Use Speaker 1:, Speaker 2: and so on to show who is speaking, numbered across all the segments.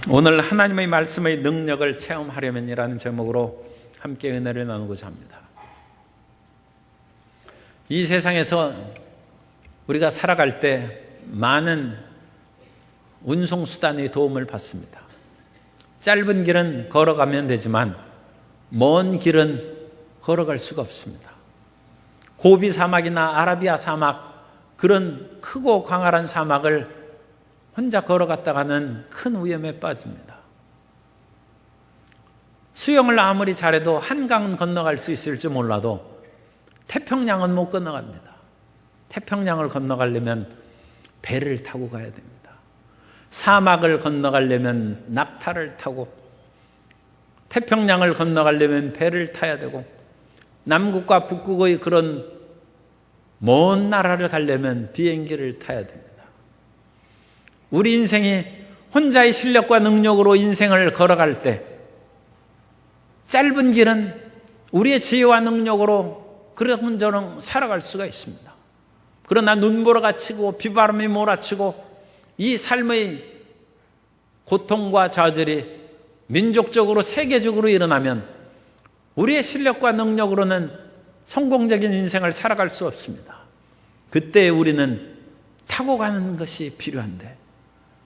Speaker 1: 오늘 하나님의 말씀의 능력을 체험하려면이라는 제목으로 함께 은혜를 나누고자 합니다. 이 세상에서 우리가 살아갈 때 많은 운송수단의 도움을 받습니다. 짧은 길은 걸어가면 되지만 먼 길은 걸어갈 수가 없습니다. 고비 사막이나 아라비아 사막, 그런 크고 광활한 사막을 혼자 걸어갔다가는 큰 위험에 빠집니다. 수영을 아무리 잘해도 한강은 건너갈 수 있을지 몰라도 태평양은 못 건너갑니다. 태평양을 건너가려면 배를 타고 가야 됩니다. 사막을 건너가려면 낙타를 타고, 태평양을 건너가려면 배를 타야 되고, 남극과 북극의 그런 먼 나라를 가려면 비행기를 타야 됩니다. 우리 인생이 혼자의 실력과 능력으로 인생을 걸어갈 때 짧은 길은 우리의 지혜와 능력으로 그런저런 살아갈 수가 있습니다. 그러나 눈보라가 치고 비바람이 몰아치고 이 삶의 고통과 좌절이 민족적으로 세계적으로 일어나면 우리의 실력과 능력으로는 성공적인 인생을 살아갈 수 없습니다. 그때 우리는 타고 가는 것이 필요한데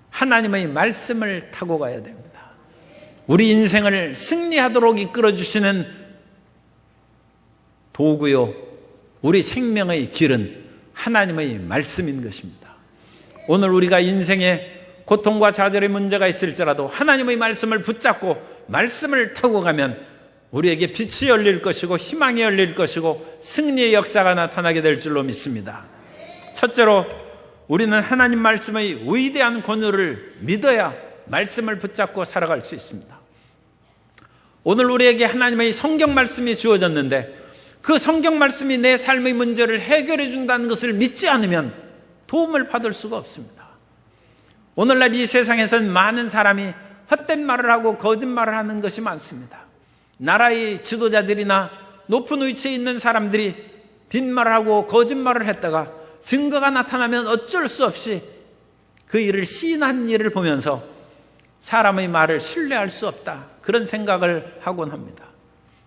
Speaker 1: 하나님의 말씀을 타고 가야 됩니다. 우리 인생을 승리하도록 이끌어주시는 도구요, 우리 생명의 길은 하나님의 말씀인 것입니다. 오늘 우리가 인생에 고통과 좌절의 문제가 있을지라도 하나님의 말씀을 붙잡고 말씀을 타고 가면 우리에게 빛이 열릴 것이고 희망이 열릴 것이고 승리의 역사가 나타나게 될 줄로 믿습니다. 첫째로 우리는 하나님 말씀의 위대한 권위를 믿어야 말씀을 붙잡고 살아갈 수 있습니다. 오늘 우리에게 하나님의 성경 말씀이 주어졌는데 그 성경 말씀이 내 삶의 문제를 해결해 준다는 것을 믿지 않으면 도움을 받을 수가 없습니다. 오늘날 이 세상에서는 많은 사람이 헛된 말을 하고 거짓말을 하는 것이 많습니다. 나라의 지도자들이나 높은 위치에 있는 사람들이 빈말을 하고 거짓말을 했다가 증거가 나타나면 어쩔 수 없이 그 일을 시인한 일을 보면서 사람의 말을 신뢰할 수 없다, 그런 생각을 하곤 합니다.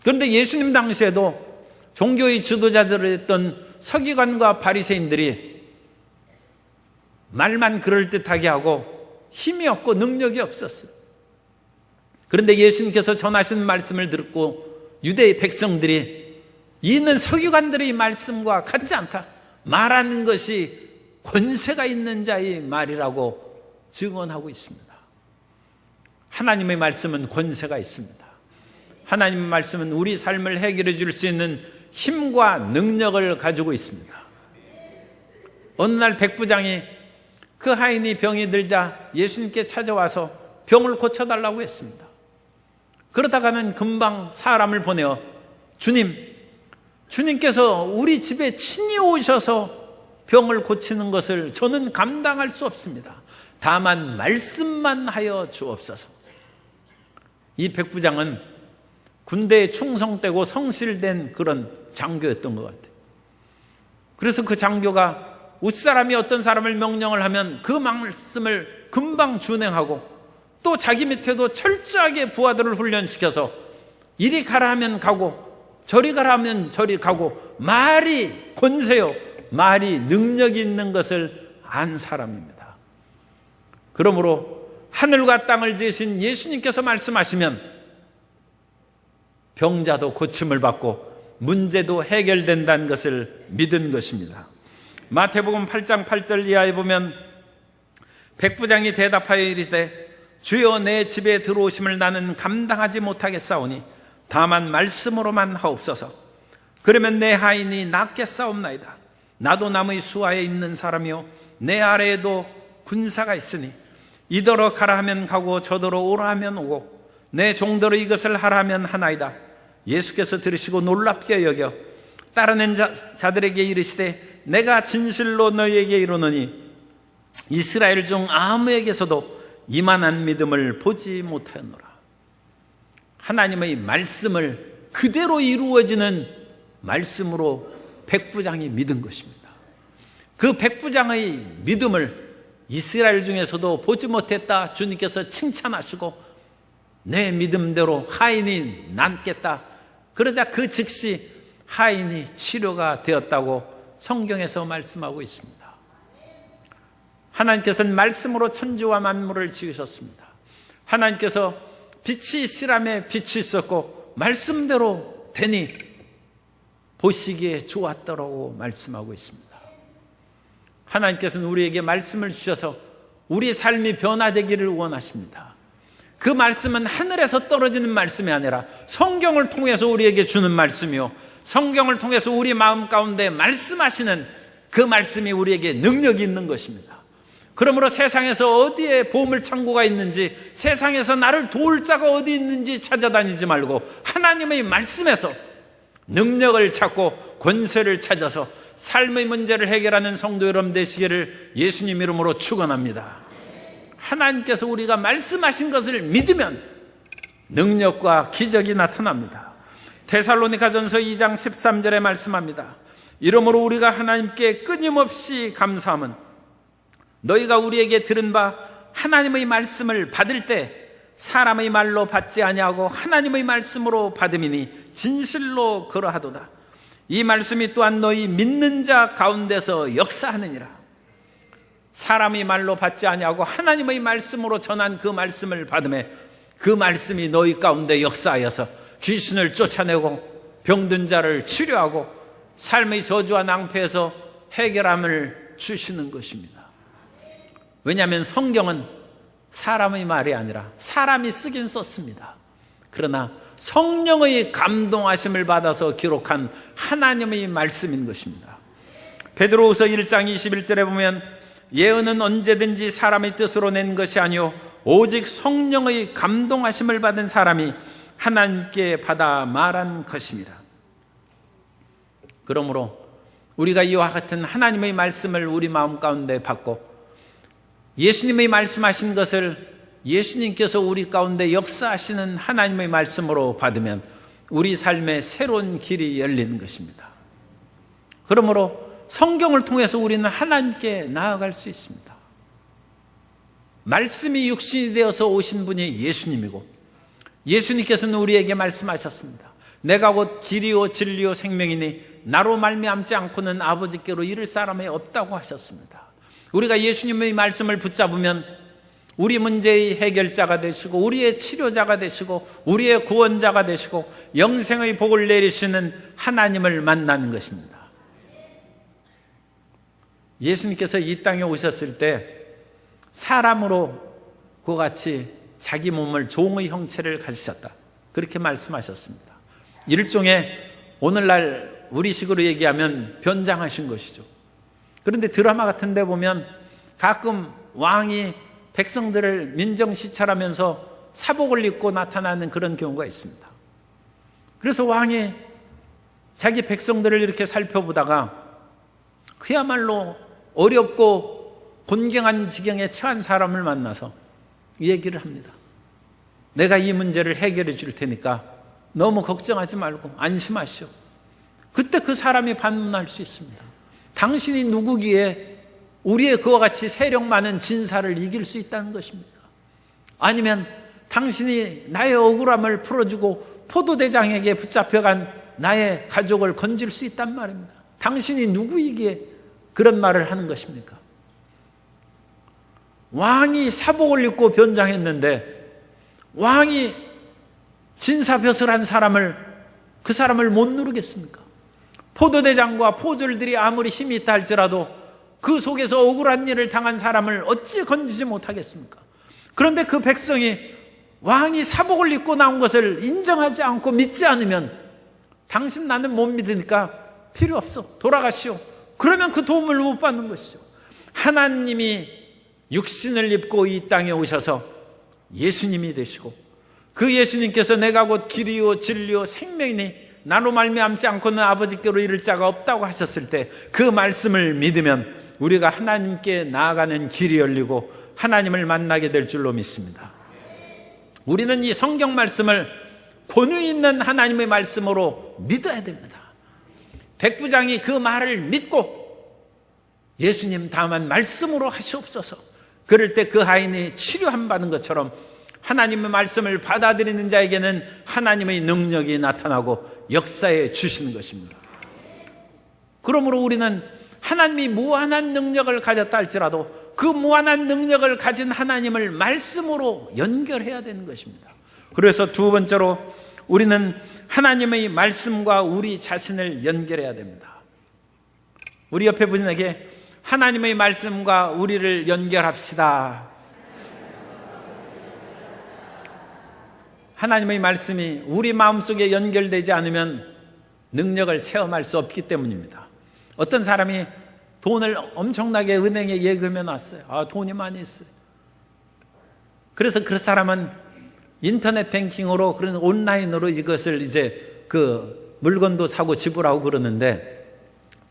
Speaker 1: 그런데 예수님 당시에도 종교의 지도자들이었던 서기관과 바리새인들이 말만 그럴듯하게 하고 힘이 없고 능력이 없었어요. 그런데 예수님께서 전하신 말씀을 듣고 유대의 백성들이 이는 서기관들의 말씀과 같지 않다, 말하는 것이 권세가 있는 자의 말이라고 증언하고 있습니다. 하나님의 말씀은 권세가 있습니다. 하나님의 말씀은 우리 삶을 해결해 줄 수 있는 힘과 능력을 가지고 있습니다. 어느 날 백부장이 그 하인이 병이 들자 예수님께 찾아와서 병을 고쳐달라고 했습니다. 그러다가는 금방 사람을 보내어 주님께서 우리 집에 친히 오셔서 병을 고치는 것을 저는 감당할 수 없습니다. 다만 말씀만 하여 주옵소서. 이 백부장은 군대에 충성되고 성실된 그런 장교였던 것 같아요. 그래서 그 장교가 윗사람이 어떤 사람을 명령을 하면 그 말씀을 금방 준행하고 또 자기 밑에도 철저하게 부하들을 훈련시켜서 이리 가라 하면 가고 저리 가라 하면 저리 가고 말이 권세요, 말이 능력이 있는 것을 안 사람입니다. 그러므로 하늘과 땅을 지으신 예수님께서 말씀하시면 병자도 고침을 받고 문제도 해결된다는 것을 믿은 것입니다. 마태복음 8장 8절 이하에 보면 백부장이 대답하여 이르되 주여 내 집에 들어오심을 나는 감당하지 못하겠사오니 다만 말씀으로만 하옵소서. 그러면 내 하인이 낫겠사옵나이다. 나도 남의 수하에 있는 사람이요 내 아래에도 군사가 있으니 이더러 가라 하면 가고 저더러 오라 하면 오고 내 종대로 이것을 하라 하면 하나이다. 예수께서 들으시고 놀랍게 여겨 따라낸 자들에게 이르시되 내가 진실로 너희에게 이르노니 이스라엘 중 아무에게서도 이만한 믿음을 보지 못하였노라. 하나님의 말씀을 그대로 이루어지는 말씀으로 백부장이 믿은 것입니다. 그 백부장의 믿음을 이스라엘 중에서도 보지 못했다 주님께서 칭찬하시고 내 믿음대로 하인이 낫겠다. 그러자 그 즉시 하인이 치료가 되었다고 성경에서 말씀하고 있습니다. 하나님께서는 말씀으로 천지와 만물을 지으셨습니다. 하나님께서 빛이 있으라며 빛이 있었고 말씀대로 되니 보시기에 좋았더라고 말씀하고 있습니다. 하나님께서는 우리에게 말씀을 주셔서 우리 삶이 변화되기를 원하십니다. 그 말씀은 하늘에서 떨어지는 말씀이 아니라 성경을 통해서 우리에게 주는 말씀이요, 성경을 통해서 우리 마음 가운데 말씀하시는 그 말씀이 우리에게 능력이 있는 것입니다. 그러므로 세상에서 어디에 보물 창고가 있는지, 세상에서 나를 도울 자가 어디 있는지 찾아다니지 말고 하나님의 말씀에서 능력을 찾고 권세를 찾아서 삶의 문제를 해결하는 성도 여러분 되시기를 예수님 이름으로 축원합니다. 하나님께서 우리가 말씀하신 것을 믿으면 능력과 기적이 나타납니다. 데살로니가전서 2장 13절에 말씀합니다. 이러므로 우리가 하나님께 끊임없이 감사함은 너희가 우리에게 들은 바 하나님의 말씀을 받을 때 사람의 말로 받지 아니하고 하나님의 말씀으로 받음이니 진실로 그러하도다. 이 말씀이 또한 너희 믿는 자 가운데서 역사하느니라. 사람의 말로 받지 아니하고 하나님의 말씀으로 전한 그 말씀을 받음에 그 말씀이 너희 가운데 역사하여서 귀신을 쫓아내고 병든 자를 치료하고 삶의 저주와 낭패에서 해결함을 주시는 것입니다. 왜냐하면 성경은 사람의 말이 아니라 사람이 쓰긴 썼습니다. 그러나 성령의 감동하심을 받아서 기록한 하나님의 말씀인 것입니다. 베드로후서 1장 21절에 보면 예언은 언제든지 사람의 뜻으로 낸 것이 아니요 오직 성령의 감동하심을 받은 사람이 하나님께 받아 말한 것입니다. 그러므로 우리가 이와 같은 하나님의 말씀을 우리 마음 가운데 받고 예수님의 말씀하신 것을 예수님께서 우리 가운데 역사하시는 하나님의 말씀으로 받으면 우리 삶에 새로운 길이 열리는 것입니다. 그러므로 성경을 통해서 우리는 하나님께 나아갈 수 있습니다. 말씀이 육신이 되어서 오신 분이 예수님이고 예수님께서는 우리에게 말씀하셨습니다. 내가 곧 길이요 진리요 생명이니 나로 말미암지 않고는 아버지께로 이를 사람이 없다고 하셨습니다. 우리가 예수님의 말씀을 붙잡으면 우리 문제의 해결자가 되시고 우리의 치료자가 되시고 우리의 구원자가 되시고 영생의 복을 내리시는 하나님을 만나는 것입니다. 예수님께서 이 땅에 오셨을 때 사람으로 그와 같이 자기 몸을 종의 형체를 가지셨다. 그렇게 말씀하셨습니다. 일종의 오늘날 우리식으로 얘기하면 변장하신 것이죠. 그런데 드라마 같은 데 보면 가끔 왕이 백성들을 민정시찰하면서 사복을 입고 나타나는 그런 경우가 있습니다. 그래서 왕이 자기 백성들을 이렇게 살펴보다가 그야말로 어렵고 곤경한 지경에 처한 사람을 만나서 얘기를 합니다. 내가 이 문제를 해결해 줄 테니까 너무 걱정하지 말고 안심하시오. 그때 그 사람이 반문할 수 있습니다. 당신이 누구기에 우리의 그와 같이 세력 많은 진사를 이길 수 있다는 것입니까? 아니면 당신이 나의 억울함을 풀어주고 포도대장에게 붙잡혀간 나의 가족을 건질 수 있단 말입니다. 당신이 누구이기에 그런 말을 하는 것입니까? 왕이 사복을 입고 변장했는데 왕이 진사벼슬한 사람을 그 사람을 못 누르겠습니까? 포도대장과 포졸들이 아무리 힘이 있다 할지라도 그 속에서 억울한 일을 당한 사람을 어찌 건지지 못하겠습니까? 그런데 그 백성이 왕이 사복을 입고 나온 것을 인정하지 않고 믿지 않으면 당신 나는 못 믿으니까 필요 없어. 돌아가시오. 그러면 그 도움을 못 받는 것이죠. 하나님이 육신을 입고 이 땅에 오셔서 예수님이 되시고 그 예수님께서 내가 곧 길이요 진리요 생명이니 나로 말미암지 않고는 아버지께로 이를 자가 없다고 하셨을 때 그 말씀을 믿으면 우리가 하나님께 나아가는 길이 열리고 하나님을 만나게 될 줄로 믿습니다. 우리는 이 성경 말씀을 권위 있는 하나님의 말씀으로 믿어야 됩니다. 백부장이 그 말을 믿고 예수님 다만 말씀으로 하시옵소서 그럴 때 그 하인이 치료함 받은 것처럼 하나님의 말씀을 받아들이는 자에게는 하나님의 능력이 나타나고 역사해 주시는 것입니다. 그러므로 우리는 하나님이 무한한 능력을 가졌다 할지라도 그 무한한 능력을 가진 하나님을 말씀으로 연결해야 되는 것입니다. 그래서 두 번째로 우리는 하나님의 말씀과 우리 자신을 연결해야 됩니다. 우리 옆에 분에게 하나님의 말씀과 우리를 연결합시다. 하나님의 말씀이 우리 마음속에 연결되지 않으면 능력을 체험할 수 없기 때문입니다. 어떤 사람이 돈을 엄청나게 은행에 예금해 놨어요. 돈이 많이 있어요. 그래서 그 사람은 인터넷 뱅킹으로 그런 온라인으로 이것을 이제 그 물건도 사고 지불하고 그러는데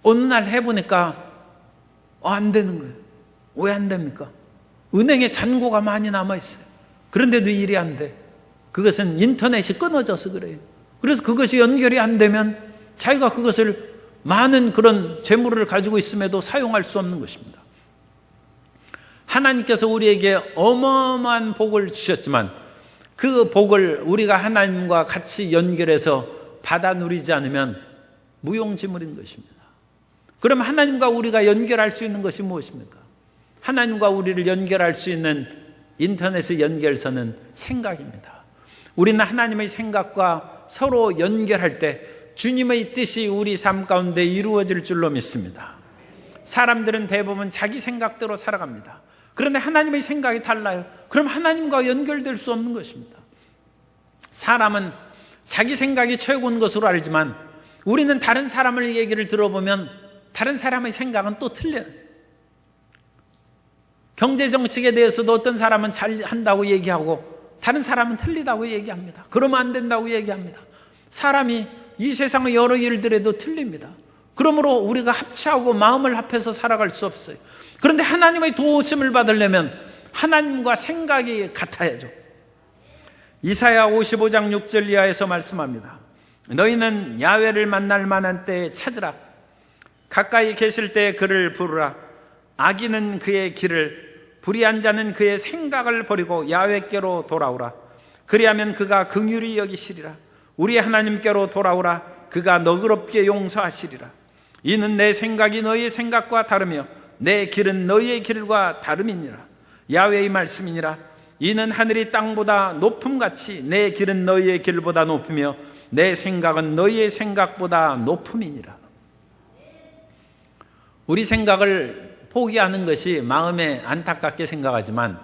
Speaker 1: 어느 날 해보니까 안 되는 거예요. 왜 안 됩니까? 은행에 잔고가 많이 남아있어요. 그런데도 일이 안 돼. 그것은 인터넷이 끊어져서 그래요. 그래서 그것이 연결이 안 되면 자기가 그것을 많은 그런 재물을 가지고 있음에도 사용할 수 없는 것입니다. 하나님께서 우리에게 어마어마한 복을 주셨지만 그 복을 우리가 하나님과 같이 연결해서 받아 누리지 않으면 무용지물인 것입니다. 그럼 하나님과 우리가 연결할 수 있는 것이 무엇입니까? 하나님과 우리를 연결할 수 있는 인터넷의 연결선은 생각입니다. 우리는 하나님의 생각과 서로 연결할 때 주님의 뜻이 우리 삶 가운데 이루어질 줄로 믿습니다. 사람들은 대부분 자기 생각대로 살아갑니다. 그런데 하나님의 생각이 달라요. 그럼 하나님과 연결될 수 없는 것입니다. 사람은 자기 생각이 최고인 것으로 알지만 우리는 다른 사람의 얘기를 들어보면 다른 사람의 생각은 또 틀려요. 경제 정책에 대해서도 어떤 사람은 잘 한다고 얘기하고 다른 사람은 틀리다고 얘기합니다. 그러면 안 된다고 얘기합니다. 사람이 이 세상의 여러 일들에도 틀립니다. 그러므로 우리가 합치하고 마음을 합해서 살아갈 수 없어요. 그런데 하나님의 도우심을 받으려면 하나님과 생각이 같아야죠. 이사야 55장 6절 이하에서 말씀합니다. 너희는 야훼를 만날 만한 때에 찾으라. 가까이 계실 때 그를 부르라. 악인은 그의 길을, 불의한 자는 그의 생각을 버리고 야훼께로 돌아오라. 그리하면 그가 긍휼히 여기시리라. 우리 하나님께로 돌아오라. 그가 너그럽게 용서하시리라. 이는 내 생각이 너희의 생각과 다르며 내 길은 너희의 길과 다름이니라. 야훼의 말씀이니라. 이는 하늘이 땅보다 높음같이 내 길은 너희의 길보다 높으며 내 생각은 너희의 생각보다 높음이니라. 우리 생각을 포기하는 것이 마음에 안타깝게 생각하지만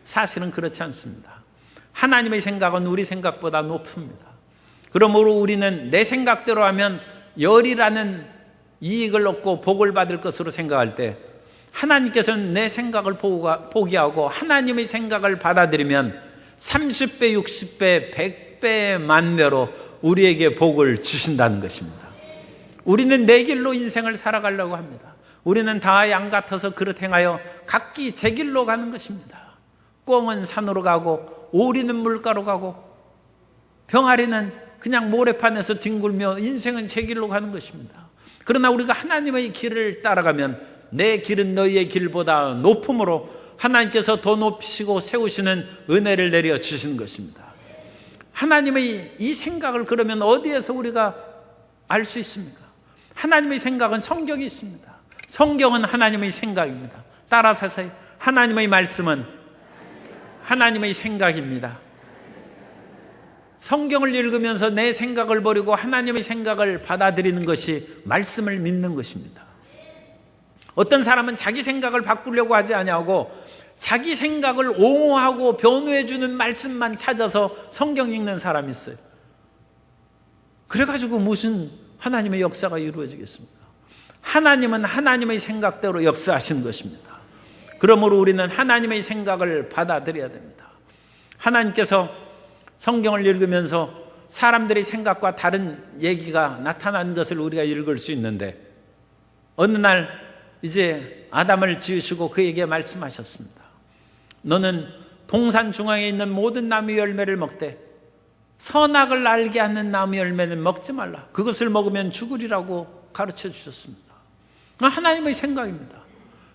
Speaker 1: 사실은 그렇지 않습니다. 하나님의 생각은 우리 생각보다 높습니다. 그러므로 우리는 내 생각대로 하면 열이라는 이익을 얻고 복을 받을 것으로 생각할 때 하나님께서는 내 생각을 포기하고 하나님의 생각을 받아들이면 30배, 60배, 100배, 만배로 우리에게 복을 주신다는 것입니다. 우리는 내 길로 인생을 살아가려고 합니다. 우리는 다 양 같아서 그릇 행하여 각기 제 길로 가는 것입니다. 꿩은 산으로 가고 오리는 물가로 가고 병아리는 그냥 모래판에서 뒹굴며 인생은 제 길로 가는 것입니다. 그러나 우리가 하나님의 길을 따라가면 내 길은 너희의 길보다 높음으로 하나님께서 더 높이시고 세우시는 은혜를 내려 주시는 것입니다. 하나님의 이 생각을 그러면 어디에서 우리가 알 수 있습니까? 하나님의 생각은 성경에 있습니다. 성경은 하나님의 생각입니다. 따라서 하세요. 하나님의 말씀은 하나님의 생각입니다. 성경을 읽으면서 내 생각을 버리고 하나님의 생각을 받아들이는 것이 말씀을 믿는 것입니다. 어떤 사람은 자기 생각을 바꾸려고 하지 아니하고 자기 생각을 옹호하고 변호해주는 말씀만 찾아서 성경 읽는 사람이 있어요. 그래가지고 무슨 하나님의 역사가 이루어지겠습니까? 하나님은 하나님의 생각대로 역사하시는 것입니다. 그러므로 우리는 하나님의 생각을 받아들여야 됩니다. 하나님께서 성경을 읽으면서 사람들의 생각과 다른 얘기가 나타난 것을 우리가 읽을 수 있는데 어느 날 이제 아담을 지으시고 그에게 말씀하셨습니다. 너는 동산 중앙에 있는 모든 나무 열매를 먹되 선악을 알게 하는 나무 열매는 먹지 말라. 그것을 먹으면 죽으리라고 가르쳐 주셨습니다. 하나님의 생각입니다.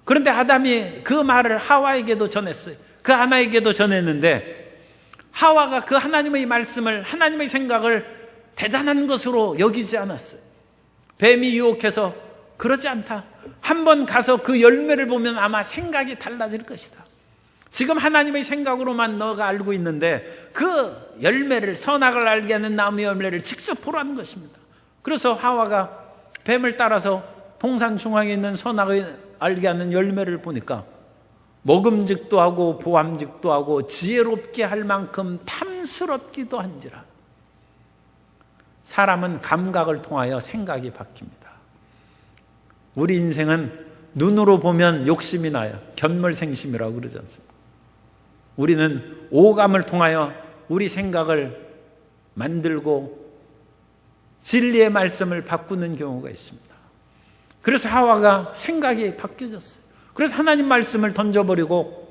Speaker 1: 그런데 아담이 그 말을 하와에게도 전했어요. 그 하나에게도 전했는데 하와가 그 하나님의 말씀을, 하나님의 생각을 대단한 것으로 여기지 않았어요. 뱀이 유혹해서 그러지 않다. 한번 가서 그 열매를 보면 아마 생각이 달라질 것이다. 지금 하나님의 생각으로만 너가 알고 있는데 그 열매를, 선악을 알게 하는 나무의 열매를 직접 보라는 것입니다. 그래서 하와가 뱀을 따라서 동산 중앙에 있는 선악을 알게 하는 열매를 보니까 먹음직도 하고 보암직도 하고 지혜롭게 할 만큼 탐스럽기도 한지라. 사람은 감각을 통하여 생각이 바뀝니다. 우리 인생은 눈으로 보면 욕심이 나요. 견물생심이라고 그러지 않습니까? 우리는 오감을 통하여 우리 생각을 만들고 진리의 말씀을 바꾸는 경우가 있습니다. 그래서 하와가 생각이 바뀌어졌어요. 그래서 하나님 말씀을 던져버리고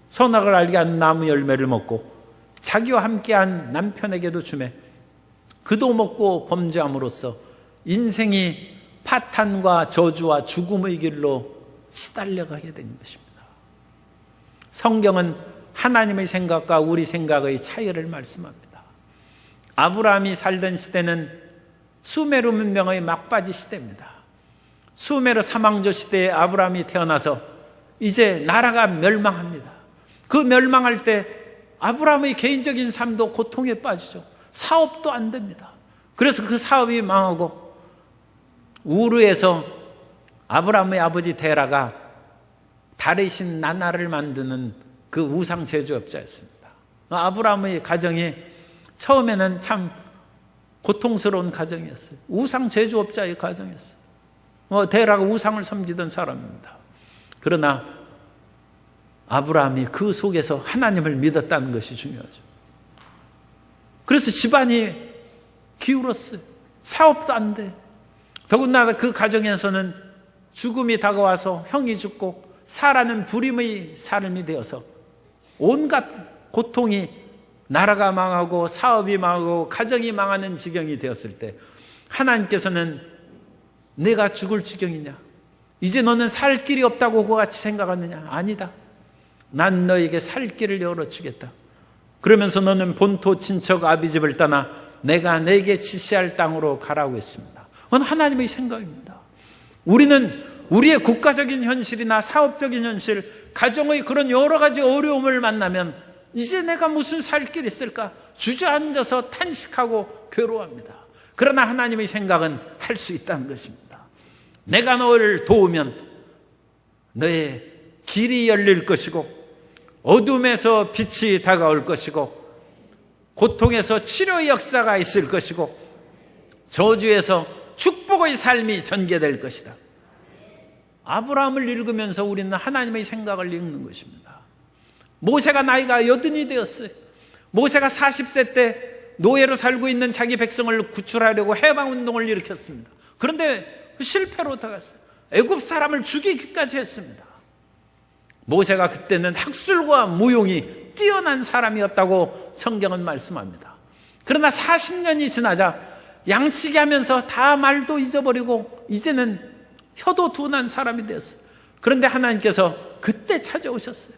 Speaker 1: 선악을 알게 하는 나무 열매를 먹고 자기와 함께한 남편에게도 주매 그도 먹고 범죄함으로써 인생이 파탄과 저주와 죽음의 길로 시달려가게 된 것입니다. 성경은 하나님의 생각과 우리 생각의 차이를 말씀합니다. 아브라함이 살던 시대는 수메르 문명의 막바지 시대입니다. 수메르 사망조 시대에 아브라함이 태어나서 이제 나라가 멸망합니다. 그 멸망할 때 아브라함의 개인적인 삶도 고통에 빠지죠. 사업도 안 됩니다. 그래서 그 사업이 망하고 우르에서 아브라함의 아버지 데라가 달의 신 나나를 만드는 그 우상 제조업자였습니다. 아브라함의 가정이 처음에는 참 고통스러운 가정이었어요. 우상 제조업자의 가정이었어요. 데라가 우상을 섬기던 사람입니다. 그러나 아브라함이 그 속에서 하나님을 믿었다는 것이 중요하죠. 그래서 집안이 기울었어요. 사업도 안 돼. 더군다나 그 가정에서는 죽음이 다가와서 형이 죽고 사라는 불임의 삶이 되어서 온갖 고통이, 나라가 망하고 사업이 망하고 가정이 망하는 지경이 되었을 때 하나님께서는 내가 죽을 지경이냐? 이제 너는 살 길이 없다고 그와 같이 생각하느냐? 아니다. 난 너에게 살 길을 열어주겠다. 그러면서 너는 본토 친척 아비집을 떠나 내가 내게 지시할 땅으로 가라고 했습니다. 그건 하나님의 생각입니다. 우리는 우리의 국가적인 현실이나 사업적인 현실, 가정의 그런 여러 가지 어려움을 만나면 이제 내가 무슨 살 길이 있을까? 주저앉아서 탄식하고 괴로워합니다. 그러나 하나님의 생각은 할 수 있다는 것입니다. 내가 너를 도우면 너의 길이 열릴 것이고 어둠에서 빛이 다가올 것이고 고통에서 치료의 역사가 있을 것이고 저주에서 축복의 삶이 전개될 것이다. 아브라함을 읽으면서 우리는 하나님의 생각을 읽는 것입니다. 모세가 나이가 80이 되었어요. 모세가 40세 때 노예로 살고 있는 자기 백성을 구출하려고 해방운동을 일으켰습니다. 그런데 실패로 다갔어요. 애굽 사람을 죽이기까지 했습니다. 모세가 그때는 학술과 무용이 뛰어난 사람이었다고 성경은 말씀합니다. 그러나 40년이 지나자 양치기 하면서 다 말도 잊어버리고 이제는 혀도 둔한 사람이 되었어요. 그런데 하나님께서 그때 찾아오셨어요.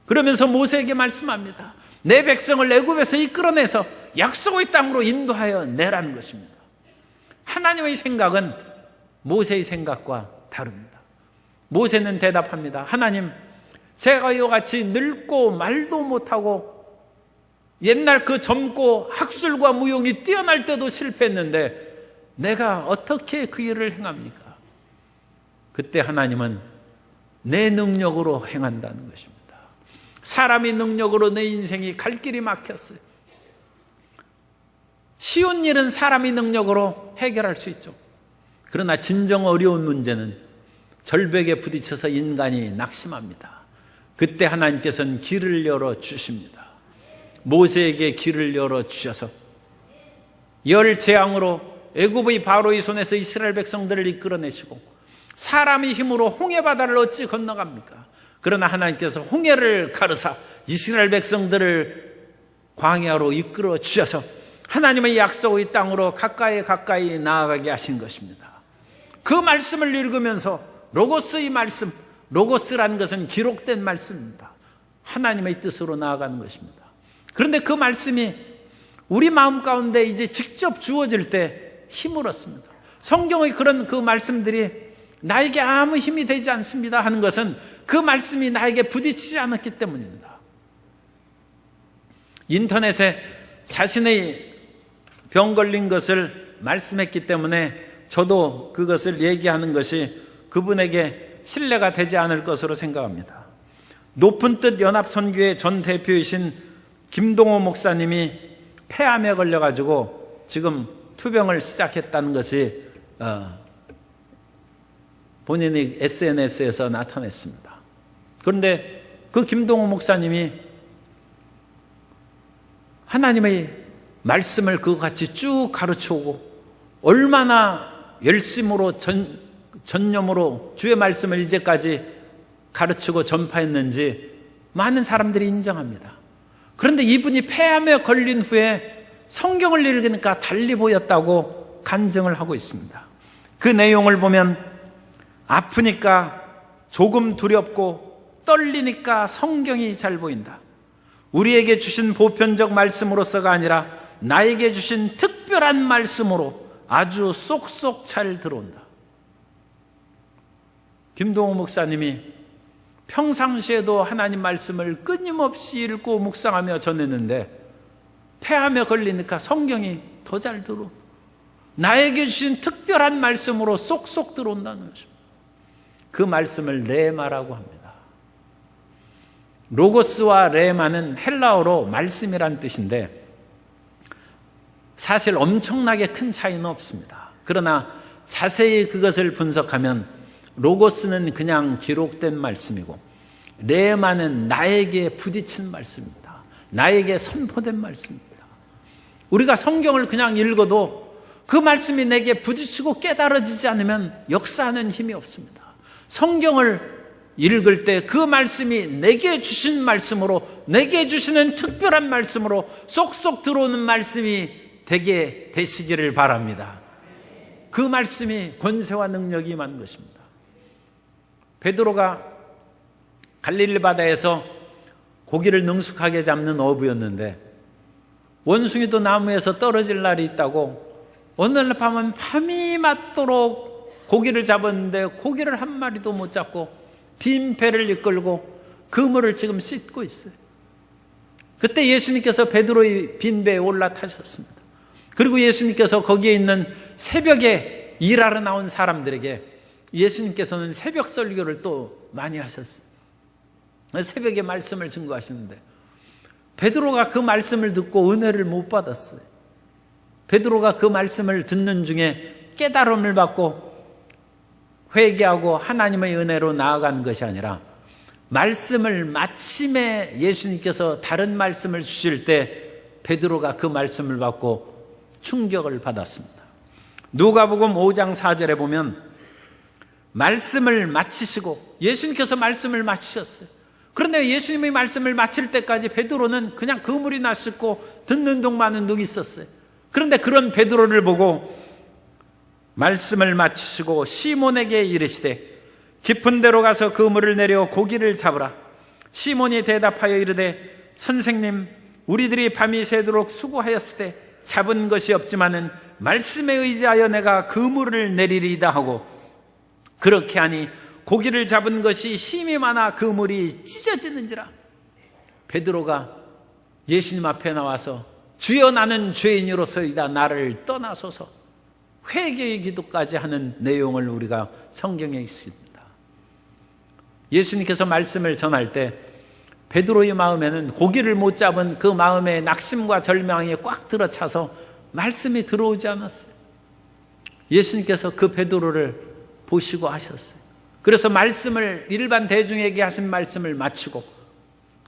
Speaker 1: 그러면서 모세에게 말씀합니다. 내 백성을 애굽에서 이끌어내서 약속의 땅으로 인도하여 내라는 것입니다. 하나님의 생각은 모세의 생각과 다릅니다. 모세는 대답합니다. 하나님, 제가 이와 같이 늙고 말도 못하고 옛날 그 젊고 학술과 무용이 뛰어날 때도 실패했는데 내가 어떻게 그 일을 행합니까? 그때 하나님은 내 능력으로 행한다는 것입니다. 사람의 능력으로 내 인생이 갈 길이 막혔어요. 쉬운 일은 사람의 능력으로 해결할 수 있죠. 그러나 진정 어려운 문제는 절벽에 부딪혀서 인간이 낙심합니다. 그때 하나님께서는 길을 열어주십니다. 모세에게 길을 열어주셔서 열 재앙으로 애굽의 바로의 손에서 이스라엘 백성들을 이끌어내시고 사람의 힘으로 홍해바다를 어찌 건너갑니까? 그러나 하나님께서 홍해를 가르사 이스라엘 백성들을 광야로 이끌어 주셔서 하나님의 약속의 땅으로 가까이 나아가게 하신 것입니다. 그 말씀을 읽으면서 로고스의 말씀, 로고스라는 것은 기록된 말씀입니다. 하나님의 뜻으로 나아가는 것입니다. 그런데 그 말씀이 우리 마음 가운데 이제 직접 주어질 때 힘을 얻습니다. 성경의 그런 그 말씀들이 나에게 아무 힘이 되지 않습니다 하는 것은 그 말씀이 나에게 부딪히지 않았기 때문입니다. 인터넷에 자신의 병 걸린 것을 말씀했기 때문에 저도 그것을 얘기하는 것이 그분에게 신뢰가 되지 않을 것으로 생각합니다. 높은 뜻 연합선교회 전 대표이신 김동호 목사님이 폐암에 걸려가지고 지금 투병을 시작했다는 것이 본인의 SNS에서 나타냈습니다. 그런데 그 김동호 목사님이 하나님의 말씀을 그같이 쭉 가르쳐오고 얼마나 열심으로 전념으로 주의 말씀을 이제까지 가르치고 전파했는지 많은 사람들이 인정합니다. 그런데 이분이 폐암에 걸린 후에 성경을 읽으니까 달리 보였다고 간증을 하고 있습니다. 그 내용을 보면 아프니까 조금 두렵고 떨리니까 성경이 잘 보인다. 우리에게 주신 보편적 말씀으로서가 아니라 나에게 주신 특별한 말씀으로 아주 쏙쏙 잘 들어온다. 김동호 목사님이 평상시에도 하나님 말씀을 끊임없이 읽고 묵상하며 전했는데 폐암에 걸리니까 성경이 더 잘 들어온다. 나에게 주신 특별한 말씀으로 쏙쏙 들어온다는 것입니다. 그 말씀을 레마라고 합니다. 로고스와 레마는 헬라어로 말씀이란 뜻인데 사실 엄청나게 큰 차이는 없습니다. 그러나 자세히 그것을 분석하면 로고스는 그냥 기록된 말씀이고 레마는 나에게 부딪힌 말씀입니다. 나에게 선포된 말씀입니다. 우리가 성경을 그냥 읽어도 그 말씀이 내게 부딪히고 깨달아지지 않으면 역사하는 힘이 없습니다. 성경을 읽을 때 그 말씀이 내게 주신 말씀으로, 내게 주시는 특별한 말씀으로 쏙쏙 들어오는 말씀이 되게 되시기를 바랍니다. 그 말씀이 권세와 능력이 임한 것입니다. 베드로가 갈릴리 바다에서 고기를 능숙하게 잡는 어부였는데 원숭이도 나무에서 떨어질 날이 있다고 어느 날 밤은 밤이 맞도록 고기를 잡았는데 고기를 한 마리도 못 잡고 빈 배를 이끌고 그물을 지금 씻고 있어요. 그때 예수님께서 베드로의 빈 배에 올라타셨습니다. 그리고 예수님께서 거기에 있는 새벽에 일하러 나온 사람들에게 예수님께서는 새벽 설교를 또 많이 하셨어요. 새벽에 말씀을 증거하시는데 베드로가 그 말씀을 듣고 은혜를 못 받았어요. 베드로가 그 말씀을 듣는 중에 깨달음을 받고 회개하고 하나님의 은혜로 나아가는 것이 아니라 말씀을 마침에 예수님께서 다른 말씀을 주실 때 베드로가 그 말씀을 받고 충격을 받았습니다. 누가복음 5장 4절에 보면 말씀을 마치시고 예수님께서 말씀을 마치셨어요. 그런데 예수님의 말씀을 마칠 때까지 베드로는 그냥 그물이나 씻고 듣는 동안은 누이 있었어요. 그런데 그런 베드로를 보고 말씀을 마치시고 시몬에게 이르시되 깊은 데로 가서 그물을 내려 고기를 잡으라. 시몬이 대답하여 이르되 선생님 우리들이 밤이 새도록 수고하였을 때 잡은 것이 없지만은 말씀에 의지하여 내가 그물을 내리리이다 하고 그렇게 하니 고기를 잡은 것이 힘이 많아 그물이 찢어지는지라. 베드로가 예수님 앞에 나와서 주여 나는 죄인으로서이다 나를 떠나소서 회개의 기도까지 하는 내용을 우리가 성경에 있습니다. 예수님께서 말씀을 전할 때 베드로의 마음에는 고기를 못 잡은 그 마음에 낙심과 절망이 꽉 들어차서 말씀이 들어오지 않았어요. 예수님께서 그 베드로를 보시고 하셨어요. 그래서 말씀을 일반 대중에게 하신 말씀을 마치고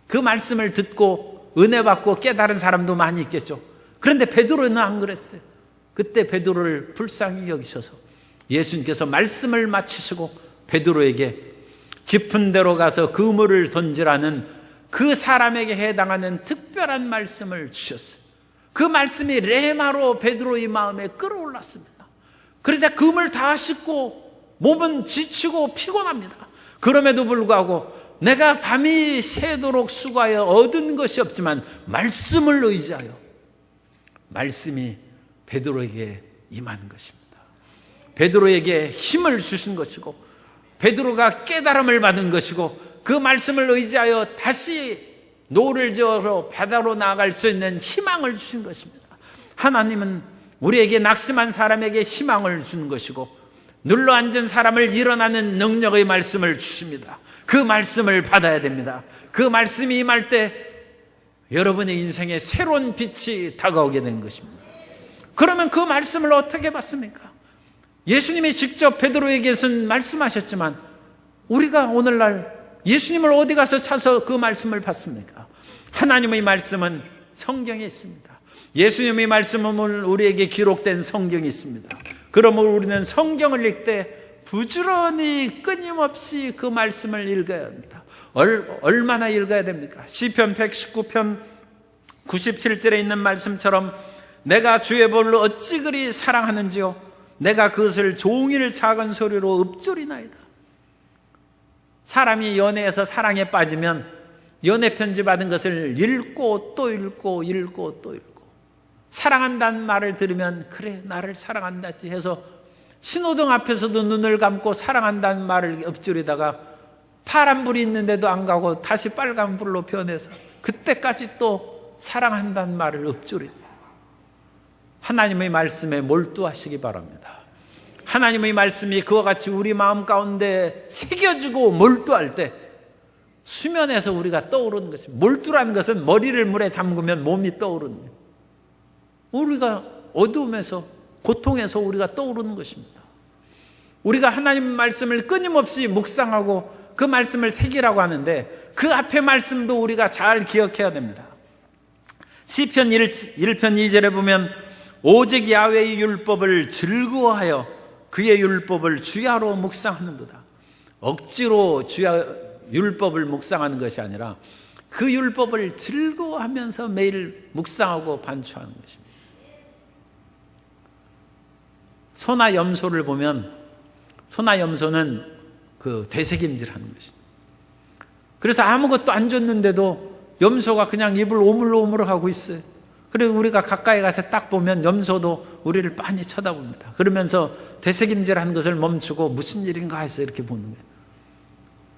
Speaker 1: 그 말씀을 듣고 은혜 받고 깨달은 사람도 많이 있겠죠. 그런데 베드로는 안 그랬어요. 그때 베드로를 불쌍히 여기셔서 예수님께서 말씀을 마치시고 베드로에게 깊은 데로 가서 그물을 던지라는 그 사람에게 해당하는 특별한 말씀을 주셨어요. 그 말씀이 레마로 베드로의 마음에 끌어올랐습니다. 그러자 그물 다 씻고 몸은 지치고 피곤합니다. 그럼에도 불구하고 내가 밤이 새도록 수고하여 얻은 것이 없지만 말씀을 의지하여, 말씀이 베드로에게 임한 것입니다. 베드로에게 힘을 주신 것이고 베드로가 깨달음을 받은 것이고 그 말씀을 의지하여 다시 노를 저어서 바다로 나아갈 수 있는 희망을 주신 것입니다. 하나님은 우리에게 낙심한 사람에게 희망을 주는 것이고 눌러앉은 사람을 일어나는 능력의 말씀을 주십니다. 그 말씀을 받아야 됩니다. 그 말씀이 임할 때 여러분의 인생에 새로운 빛이 다가오게 된 것입니다. 그러면 그 말씀을 어떻게 받습니까? 예수님이 직접 베드로에게서는 말씀하셨지만 우리가 오늘날 예수님을 어디 가서 찾아서 그 말씀을 받습니까? 하나님의 말씀은 성경에 있습니다. 예수님의 말씀은 오늘 우리에게 기록된 성경이 있습니다. 그러므로 우리는 성경을 읽되 부지런히 끊임없이 그 말씀을 읽어야 합니다. 얼마나 읽어야 됩니까? 시편 119편 97절에 있는 말씀처럼 내가 주의 법을 어찌 그리 사랑하는지요 내가 그것을 종일 작은 소리로 읊조리나이다. 사람이 연애에서 사랑에 빠지면 연애 편지 받은 것을 읽고 또 읽고 읽고 또 읽고 사랑한다는 말을 들으면 그래 나를 사랑한다지 해서 신호등 앞에서도 눈을 감고 사랑한다는 말을 읊조리다가 파란불이 있는데도 안 가고 다시 빨간불로 변해서 그때까지 또 사랑한다는 말을 읊조린다. 하나님의 말씀에 몰두하시기 바랍니다. 하나님의 말씀이 그와 같이 우리 마음 가운데 새겨지고 몰두할 때 수면에서 우리가 떠오르는 것입니다. 몰두라는 것은 머리를 물에 잠그면 몸이 떠오르는 거예요. 우리가 어두움에서 고통에서 우리가 떠오르는 것입니다. 우리가 하나님 말씀을 끊임없이 묵상하고 그 말씀을 새기라고 하는데 그 앞에 말씀도 우리가 잘 기억해야 됩니다. 시편 1편 2절에 보면 오직 야훼의 율법을 즐거워하여 그의 율법을 주야로 묵상하는도다. 억지로 율법을 묵상하는 것이 아니라 그 율법을 즐거워하면서 매일 묵상하고 반추하는 것입니다. 소나 염소를 보면 소나 염소는 그 되새김질하는 것입니다. 그래서 아무것도 안 줬는데도 염소가 그냥 입을 오물오물하고 있어요. 그리고 우리가 가까이 가서 딱 보면 염소도 우리를 빤히 쳐다봅니다. 그러면서 되새김질하는 것을 멈추고 무슨 일인가 해서 이렇게 보는 거예요.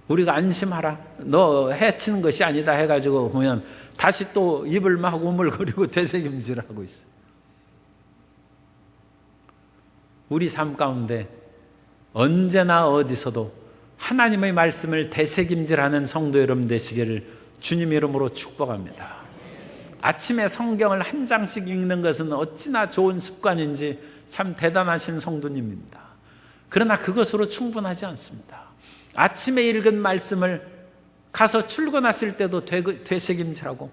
Speaker 1: 우리가 안심하라. 너 해치는 것이 아니다 해가지고 보면 다시 또 입을 막 오물거리고 되새김질하고 있어요. 우리 삶 가운데 언제나 어디서도 하나님의 말씀을 되새김질하는 성도 여러분 되시기를 주님 이름으로 축복합니다. 아침에 성경을 한 장씩 읽는 것은 어찌나 좋은 습관인지 참 대단하신 성도님입니다. 그러나 그것으로 충분하지 않습니다. 아침에 읽은 말씀을 가서 출근하실 때도 되새김질하고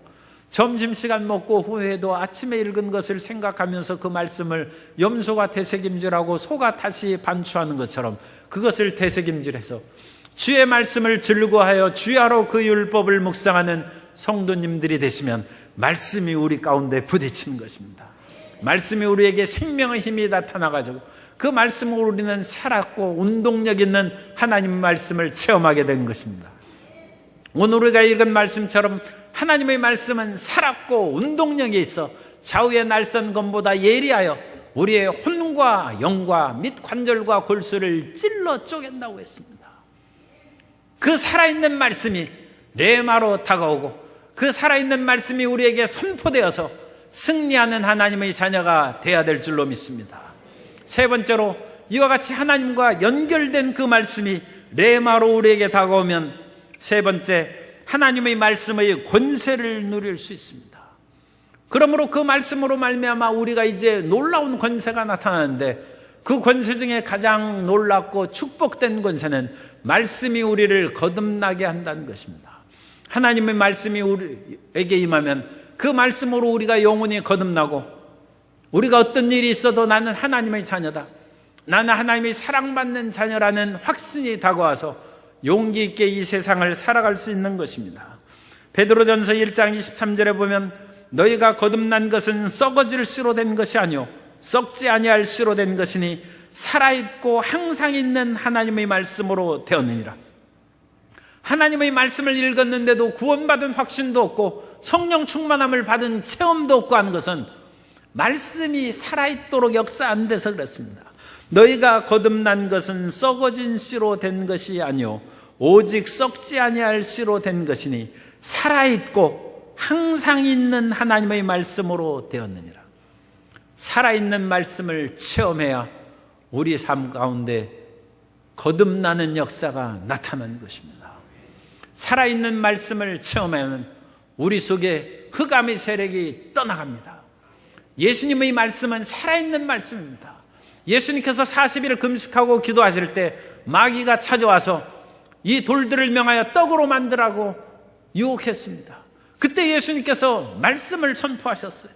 Speaker 1: 점심시간 먹고 후에도 아침에 읽은 것을 생각하면서 그 말씀을 염소가 되새김질하고 소가 다시 반추하는 것처럼 그것을 되새김질해서 주의 말씀을 즐거워하여 주야로 그 율법을 묵상하는 성도님들이 되시면 말씀이 우리 가운데 부딪히는 것입니다. 말씀이 우리에게 생명의 힘이 나타나가지고 그 말씀으로 우리는 살았고 운동력 있는 하나님의 말씀을 체험하게 된 것입니다. 오늘 우리가 읽은 말씀처럼 하나님의 말씀은 살았고 운동력이 있어 좌우의 날선 검보다 예리하여 우리의 혼과 영과 및 관절과 골수를 찔러 쪼갠다고 했습니다. 그 살아있는 말씀이 레마로 다가오고 그 살아있는 말씀이 우리에게 선포되어서 승리하는 하나님의 자녀가 되어야 될 줄로 믿습니다. 세 번째로 이와 같이 하나님과 연결된 그 말씀이 레마로 우리에게 다가오면 세 번째 하나님의 말씀의 권세를 누릴 수 있습니다. 그러므로 그 말씀으로 말미암아 우리가 이제 놀라운 권세가 나타나는데 그 권세 중에 가장 놀랍고 축복된 권세는 말씀이 우리를 거듭나게 한다는 것입니다. 하나님의 말씀이 우리에게 임하면 그 말씀으로 우리가 영원히 거듭나고 우리가 어떤 일이 있어도 나는 하나님의 자녀다. 나는 하나님의 사랑받는 자녀라는 확신이 다가와서 용기 있게 이 세상을 살아갈 수 있는 것입니다. 베드로전서 1장 23절에 보면 너희가 거듭난 것은 썩어질 씨로 된 것이 아니요 썩지 아니할 씨로 된 것이니 살아있고 항상 있는 하나님의 말씀으로 되었느니라. 하나님의 말씀을 읽었는데도 구원받은 확신도 없고 성령 충만함을 받은 체험도 없고 하는 것은 말씀이 살아있도록 역사 안 돼서 그렇습니다. 너희가 거듭난 것은 썩어진 씨로 된 것이 아니요 오직 썩지 아니할 씨로 된 것이니 살아있고 항상 있는 하나님의 말씀으로 되었느니라. 살아있는 말씀을 체험해야 우리 삶 가운데 거듭나는 역사가 나타나는 것입니다. 살아있는 말씀을 체험하면 우리 속에 흑암의 세력이 떠나갑니다. 예수님의 말씀은 살아있는 말씀입니다. 예수님께서 40일을 금식하고 기도하실 때 마귀가 찾아와서 이 돌들을 명하여 떡으로 만들라고 유혹했습니다. 그때 예수님께서 말씀을 선포하셨어요.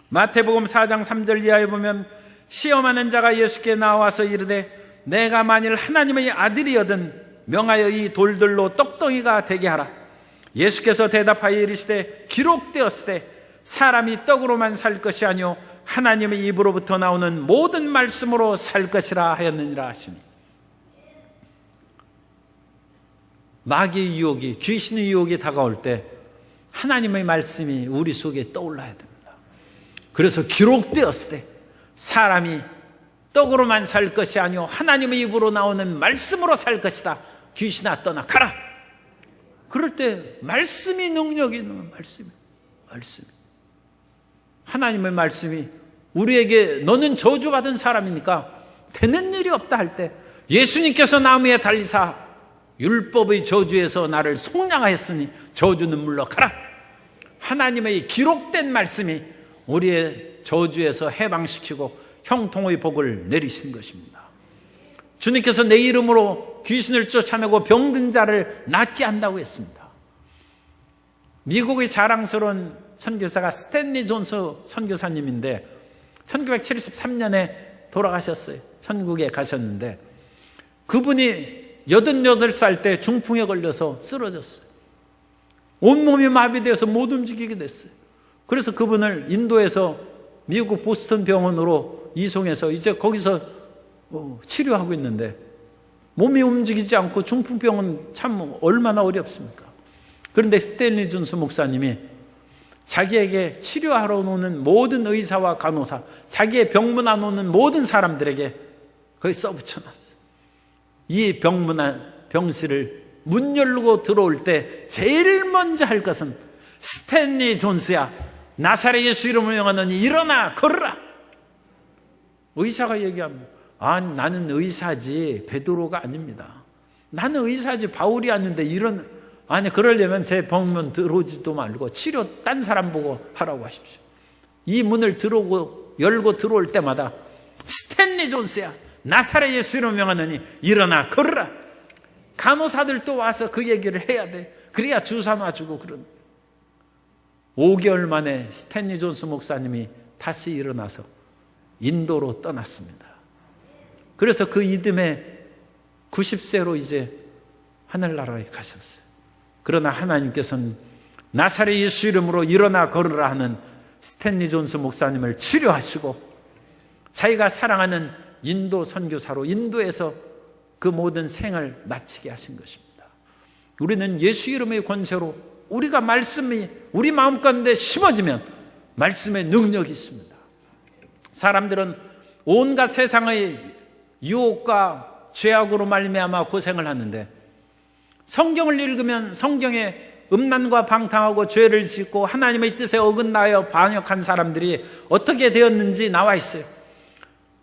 Speaker 1: 마태복음 4장 3절 이하에 보면 시험하는 자가 예수께 나와서 이르되 내가 만일 하나님의 아들이거든 명하여 이 돌들로 떡덩이가 되게 하라. 예수께서 대답하여 이르시되 기록되었으되 사람이 떡으로만 살 것이 아니요 하나님의 입으로부터 나오는 모든 말씀으로 살 것이라 하였느니라 하시니, 마귀의 유혹이, 귀신의 유혹이 다가올 때 하나님의 말씀이 우리 속에 떠올라야 됩니다. 그래서 기록되었으되 사람이 떡으로만 살 것이 아니요 하나님의 입으로 나오는 말씀으로 살 것이다. 귀신아 떠나 가라. 그럴 때 말씀이 능력이 있는 말씀이. 하나님의 말씀이 우리에게 너는 저주받은 사람이니까 되는 일이 없다 할 때 예수님께서 나무에 달리사 율법의 저주에서 나를 속량하였으니 저주는 물러가라. 하나님의 기록된 말씀이 우리의 저주에서 해방시키고 형통의 복을 내리신 것입니다. 주님께서 내 이름으로 귀신을 쫓아내고 병든 자를 낫게 한다고 했습니다. 미국의 자랑스러운 선교사가 스탠리 존스 선교사님인데 1973년에 돌아가셨어요. 천국에 가셨는데 그분이 88살 때 중풍에 걸려서 쓰러졌어요. 온몸이 마비되어서 못 움직이게 됐어요. 그래서 그분을 인도에서 미국 보스턴 병원으로 이송해서 이제 거기서 치료하고 있는데 몸이 움직이지 않고 중풍병은 참 얼마나 어렵습니까? 그런데 스탠리 존스 목사님이 자기에게 치료하러 오는 모든 의사와 간호사, 자기의 병문안 오는 모든 사람들에게 거기 써붙여놨어요. 이 병실을 문 열고 들어올 때 제일 먼저 할 것은 스탠리 존스야, 나사렛 예수 이름을 명하노니 일어나 걸으라. 의사가 얘기합니다. 나는 의사지 베드로가 아닙니다. 나는 의사지 바울이 아닌데 그러려면 제 병문 들어오지도 말고 치료 딴 사람 보고 하라고 하십시오. 이 문을 열고 들어올 때마다 스탠리 존스야, 나사렛 예수 이름을 명하노니 일어나 걸으라. 간호사들도 와서 그 얘기를 해야 돼. 그래야 주사 놔주고 그런. 5개월 만에 스탠리 존스 목사님이 다시 일어나서 인도로 떠났습니다. 그래서 그 이듬해 90세로 이제 하늘나라에 가셨어요. 그러나 하나님께서는 나사렛 예수 이름으로 일어나 걸으라 하는 스탠리 존스 목사님을 치료하시고 자기가 사랑하는 인도 선교사로 인도에서 그 모든 생을 마치게 하신 것입니다. 우리는 예수 이름의 권세로 우리가 말씀이 우리 마음 가운데 심어지면 말씀의 능력이 있습니다. 사람들은 온갖 세상의 유혹과 죄악으로 말미암아 고생을 하는데 성경을 읽으면 성경에 음란과 방탕하고 죄를 짓고 하나님의 뜻에 어긋나여 반역한 사람들이 어떻게 되었는지 나와 있어요.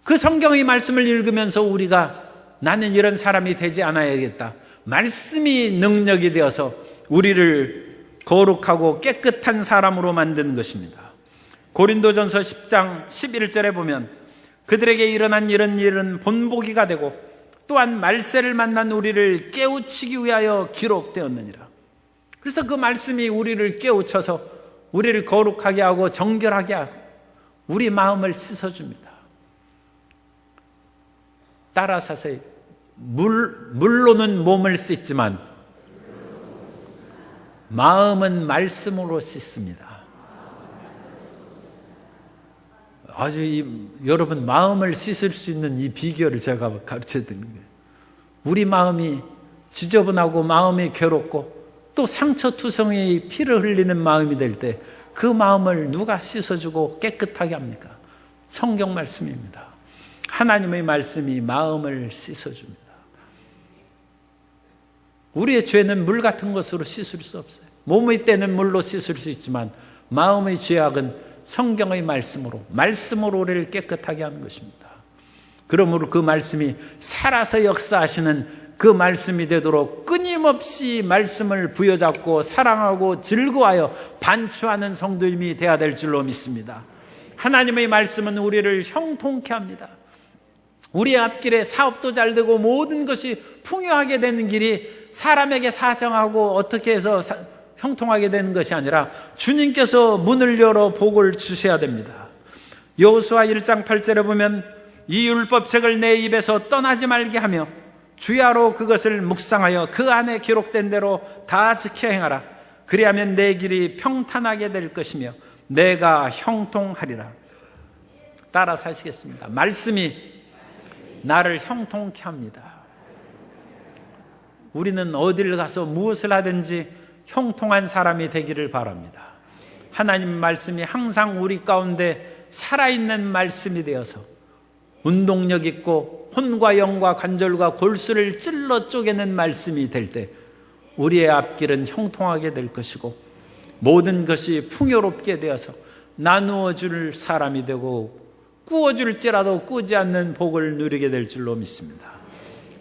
Speaker 1: 그 성경의 말씀을 읽으면서 우리가 나는 이런 사람이 되지 않아야겠다. 말씀이 능력이 되어서 우리를 거룩하고 깨끗한 사람으로 만드는 것입니다. 고린도전서 10장 11절에 보면 그들에게 일어난 이런 일은 본보기가 되고 또한 말세를 만난 우리를 깨우치기 위하여 기록되었느니라. 그래서 그 말씀이 우리를 깨우쳐서 우리를 거룩하게 하고 정결하게 하고 우리 마음을 씻어줍니다. 따라서 하세요. 물로는 몸을 씻지만 마음은 말씀으로 씻습니다. 여러분 마음을 씻을 수 있는 이 비결을 제가 가르쳐 드리는 거예요. 우리 마음이 지저분하고 마음이 괴롭고 또 상처투성이 피를 흘리는 마음이 될 때 그 마음을 누가 씻어주고 깨끗하게 합니까? 성경 말씀입니다. 하나님의 말씀이 마음을 씻어줍니다. 우리의 죄는 물 같은 것으로 씻을 수 없어요. 몸의 때는 물로 씻을 수 있지만 마음의 죄악은 성경의 말씀으로 우리를 깨끗하게 하는 것입니다. 그러므로 그 말씀이 살아서 역사하시는 그 말씀이 되도록 끊임없이 말씀을 부여잡고 사랑하고 즐거워하여 반추하는 성도님이 되어야 될 줄로 믿습니다. 하나님의 말씀은 우리를 형통케 합니다. 우리의 앞길에 사업도 잘 되고 모든 것이 풍요하게 되는 길이 사람에게 사정하고 어떻게 해서 형통하게 되는 것이 아니라 주님께서 문을 열어 복을 주셔야 됩니다. 여호수아 1장 8절에 보면 이 율법책을 내 입에서 떠나지 말게 하며 주야로 그것을 묵상하여 그 안에 기록된 대로 다 지켜 행하라. 그리하면 내 길이 평탄하게 될 것이며 내가 형통하리라. 따라 사시겠습니다. 말씀이 나를 형통케 합니다. 우리는 어디를 가서 무엇을 하든지 형통한 사람이 되기를 바랍니다. 하나님 말씀이 항상 우리 가운데 살아있는 말씀이 되어서 운동력 있고 혼과 영과 관절과 골수를 찔러 쪼개는 말씀이 될 때 우리의 앞길은 형통하게 될 것이고 모든 것이 풍요롭게 되어서 나누어 줄 사람이 되고 꾸어줄지라도 꾸지 않는 복을 누리게 될 줄로 믿습니다.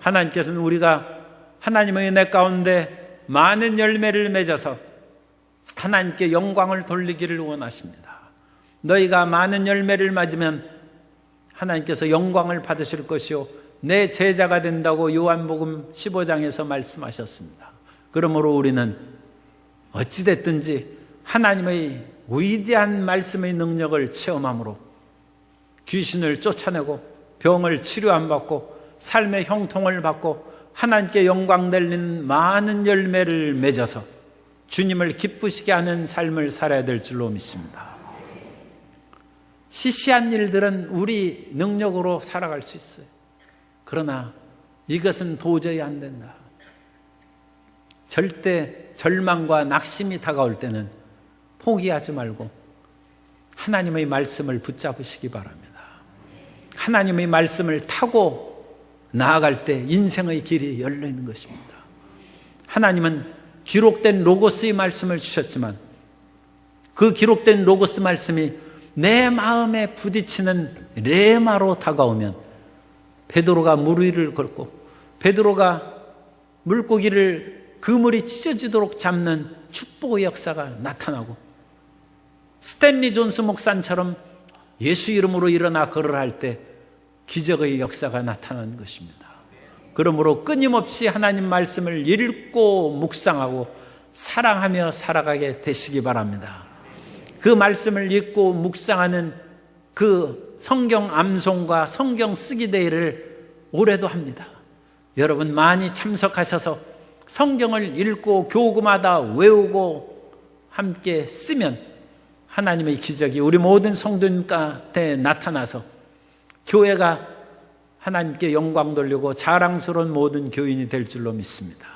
Speaker 1: 하나님께서는 우리가 하나님의 은혜 가운데 많은 열매를 맺어서 하나님께 영광을 돌리기를 원하십니다. 너희가 많은 열매를 맞으면 하나님께서 영광을 받으실 것이요 내 제자가 된다고 요한복음 15장에서 말씀하셨습니다. 그러므로 우리는 어찌됐든지 하나님의 위대한 말씀의 능력을 체험함으로 귀신을 쫓아내고 병을 치료함받고 삶의 형통을 받고 하나님께 영광 돌리는 많은 열매를 맺어서 주님을 기쁘시게 하는 삶을 살아야 될 줄로 믿습니다. 시시한 일들은 우리 능력으로 살아갈 수 있어요. 그러나 이것은 도저히 안 된다. 절대 절망과 낙심이 다가올 때는 포기하지 말고 하나님의 말씀을 붙잡으시기 바랍니다. 하나님의 말씀을 타고 나아갈 때 인생의 길이 열려있는 것입니다. 하나님은 기록된 로고스의 말씀을 주셨지만 그 기록된 로고스 말씀이 내 마음에 부딪히는 레마로 다가오면 베드로가 물 위를 걷고 베드로가 물고기를 그물이 찢어지도록 잡는 축복의 역사가 나타나고 스탠리 존스 목사처럼 예수 이름으로 일어나 걸으라 할 때 기적의 역사가 나타나는 것입니다. 그러므로 끊임없이 하나님 말씀을 읽고 묵상하고 사랑하며 살아가게 되시기 바랍니다. 그 말씀을 읽고 묵상하는 그 성경 암송과 성경 쓰기 대회를 올해도 합니다. 여러분 많이 참석하셔서 성경을 읽고 교구마다 외우고 함께 쓰면 하나님의 기적이 우리 모든 성도님 가운데 나타나서 교회가 하나님께 영광 돌리고 자랑스러운 모든 교인이 될 줄로 믿습니다.